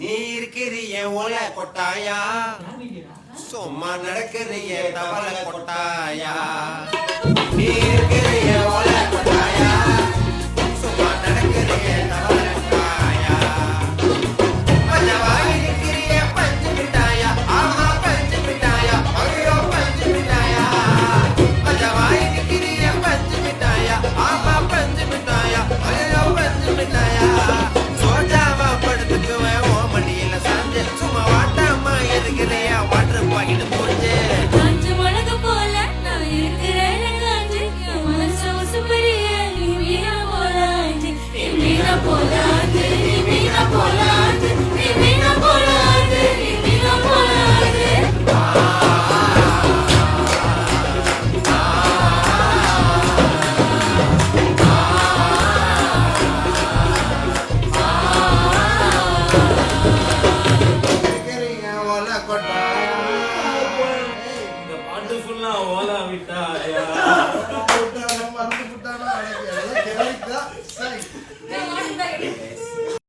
நீ இருக்கிறிய ஓலை கொட்டாயா, சும்மா நடக்கிறிய தவளை கொட்டாயா. நீ இருக்கிறிய ஓலை கொட்டாயா, சும்மா நடக்கிறிய தவளை கொட்டாயா. பஞ்சவாய் இருக்கிறிய பஞ்சு மிட்டாயா, ஆஹா பஞ்சு மிட்டாயா, ஐயோ பஞ்சு மிட்டாயா. பஞ்சவாய் இருக்கிறிய பஞ்சு மிட்டாயா, ஆஹா பஞ்சு மிட்டாயா, ஐயோ பஞ்சு மிட்டாயா. சோஜாவா படுத்துக்குவேன் ஓ மடியில சாஞ்சு, சும்மா வாட்டாமா இருக்கிறியா வாட்டர் பாக்கெட் போச்சு. காஞ்சு மிளகு போல நான் இருக்கிறேன் காஞ்சு, என் மனசு உசுப்பறிய நீ வீணா போலாஞ்சு, நீ வீணா போலாஞ்சு, நீ வீணா போலாஞ்சு, நீ வீணா போலாஞ்சு, நீ வீணா போலாஞ்சு. இருக்கிறிய ஓலை கொட்டாயா. இந்த பாட்டு ஃபுல்லா ஓலா விட்டாயா.